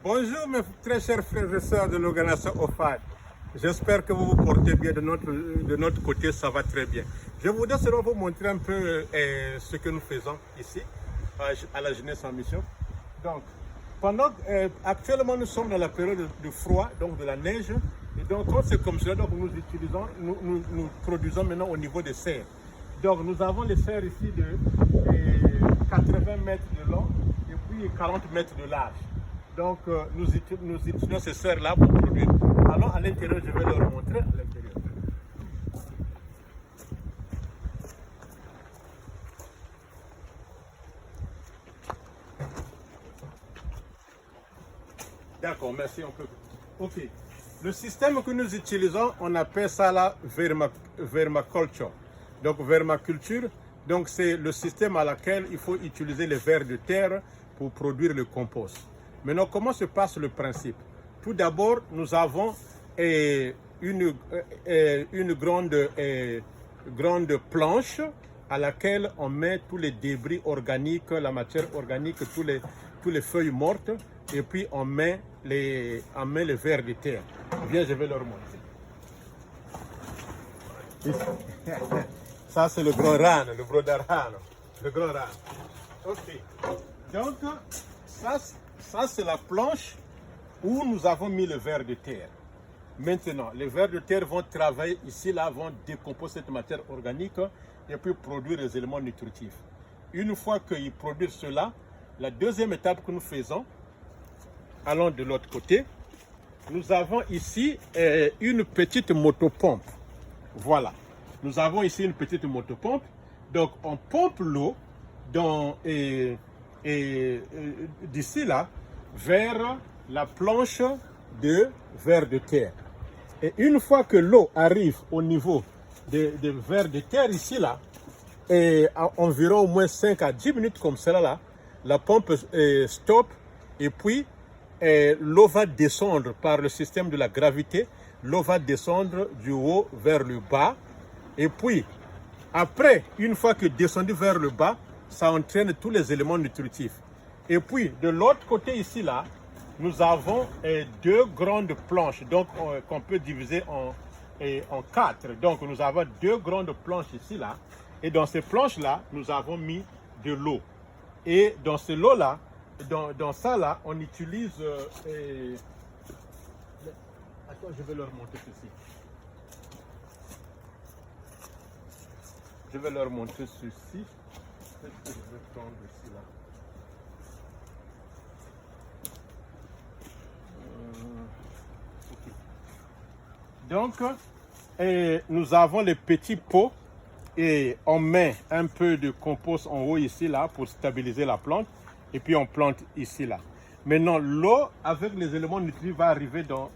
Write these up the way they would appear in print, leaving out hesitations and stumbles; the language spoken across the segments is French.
Bonjour mes très chers frères et sœurs de l'organisation OFAD. J'espère que vous vous portez bien de notre côté, ça va très bien. Je voudrais seulement vous montrer un peu ce que nous faisons ici, à la jeunesse en mission. Donc, actuellement nous sommes dans la période de froid, donc de la neige. Et donc quand c'est comme cela, donc nous produisons maintenant au niveau des serres. Donc nous avons les serres ici de 80 mètres de long et puis 40 mètres de large. Donc nous utilisons ces serres-là pour produire. Alors à l'intérieur, je vais leur montrer à l'intérieur. D'accord, merci un peu. Ok. Le système que nous utilisons, on appelle ça la vermaculture. Donc vermaculture, donc c'est le système à laquelle il faut utiliser les vers de terre pour produire le compost. Maintenant, comment se passe le principe? Tout d'abord, nous avons une grande planche à laquelle on met tous les débris organiques, la matière organique, tous les feuilles mortes, et puis on met les vers de terre. Bien, je vais leur montrer. Ça, c'est le gros rane, le brodarano, le gros rane. Ok. Donc, ça c'est la planche où nous avons mis le ver de terre. Maintenant, les vers de terre vont travailler ici, là, vont décomposer cette matière organique et puis produire les éléments nutritifs. Une fois qu'ils produisent cela, la deuxième étape que nous faisons, allons de l'autre côté, nous avons ici une petite motopompe. Voilà. Nous avons ici une petite motopompe. Donc, on pompe l'eau d'ici là vers la planche de vers de terre. Et une fois que l'eau arrive au niveau des vers de terre ici là, et à environ au moins 5 à 10 minutes comme cela là, la pompe stoppe et puis l'eau va descendre par le système de la gravité. L'eau va descendre du haut vers le bas. Et puis, après, une fois que descendu vers le bas, ça entraîne tous les éléments nutritifs. Et puis, de l'autre côté ici, là, nous avons deux grandes planches, donc qu'on peut diviser en quatre. Donc, nous avons deux grandes planches ici, là. Et dans ces planches-là, nous avons mis de l'eau. Et dans ce lot-là, dans ça, là, on utilise... Attends, je vais leur montrer ceci. Je vais leur montrer ceci. Qu'est-ce que je vais prendre ici, là? Okay. Donc, nous avons les petits pots et on met un peu de compost en haut ici, là, pour stabiliser la plante. Et puis on plante ici, là. Maintenant, l'eau avec les éléments nutritifs va arriver dans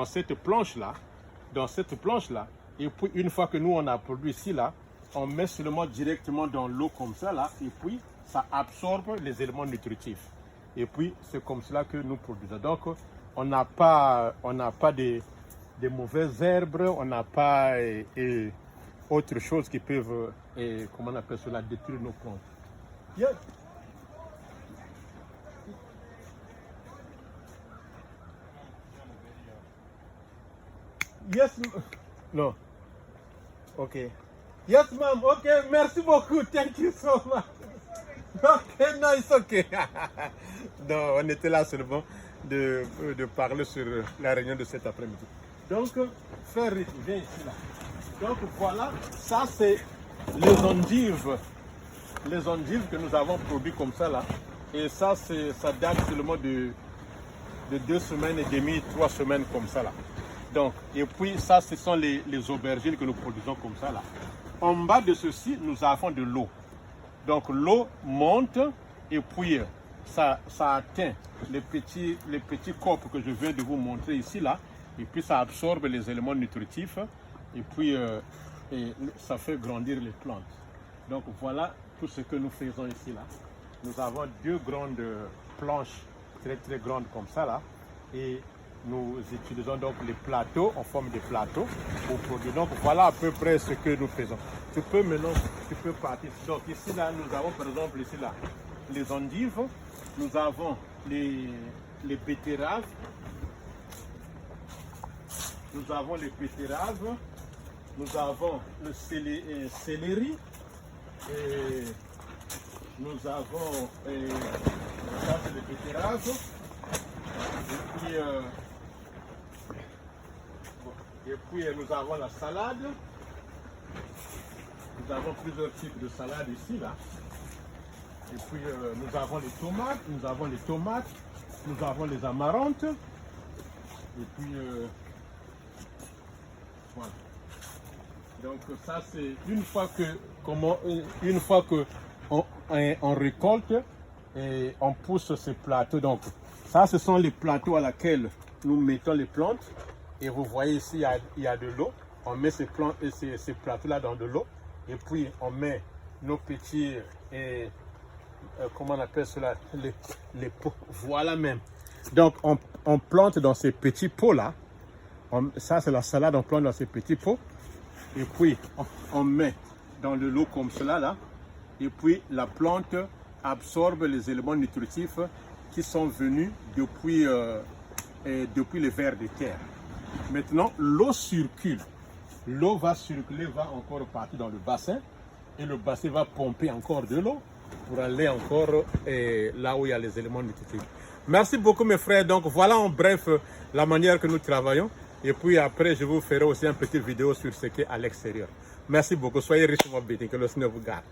cette planche-là. Et puis, une fois que nous, on a produit ici, là, on met seulement directement dans l'eau comme ça, là. Et puis, ça absorbe les éléments nutritifs. Et puis, c'est comme cela que nous produisons. Donc, on n'a pas de mauvaises herbes, on n'a pas autre chose qui peuvent, comment on appelle cela, détruire nos plantes. Yeah. Yes, no. Okay. Yes, ma'am. Okay, merci beaucoup. Thank you so much. Okay, no, it's okay. Non, on était là seulement de parler sur la réunion de cet après-midi. Donc, frère Rick, viens ici là. Donc voilà, ça c'est les endives. Les endives que nous avons produites comme ça là. Et ça date seulement de 2 semaines et demie, 3 semaines comme ça là. Donc, et puis ça, ce sont les aubergines que nous produisons comme ça là. En bas de ceci, nous avons de l'eau. Donc l'eau monte et puis ça atteint les petits copes que je viens de vous montrer ici là. Et puis ça absorbe les éléments nutritifs et puis ça fait grandir les plantes. Donc voilà tout ce que nous faisons ici là. Nous avons deux grandes planches très grandes comme ça là. Et nous utilisons donc les plateaux en forme de plateaux pour produire. Donc voilà à peu près ce que nous faisons. Tu peux partir. Donc ici là, nous avons par exemple ici là les endives. nous avons les betteraves. Nous avons les betteraves. Nous avons le céleri. Et nous avons ça, c'est les betteraves. Et puis nous avons la salade. Nous avons plusieurs types de salade ici, là. Et puis nous avons les tomates, nous avons les amarantes. Et puis voilà. Donc ça c'est une fois que on récolte et on pousse ces plateaux. Donc ça ce sont les plateaux à laquelle nous mettons les plantes. Et vous voyez ici il y a de l'eau. On met ces plateaux là dans de l'eau. Et puis on met nos petits comment on appelle cela, les pots. Voilà même. Donc on plante dans ces petits pots là. Ça c'est la salade, on plante dans ces petits pots. Et puis on met dans de l'eau comme cela là. Et puis la plante absorbe les éléments nutritifs qui sont venus depuis les vers de terre. Maintenant l'eau circule. L'eau va circuler, va encore partir dans le bassin. Et le bassin va pomper encore de l'eau pour aller encore là où il y a les éléments nutritifs. Merci beaucoup mes frères. Donc voilà en bref la manière que nous travaillons. Et puis après je vous ferai aussi une petite vidéo sur ce qui est à l'extérieur. Merci beaucoup. Soyez richement bénis. Que le Seigneur vous garde.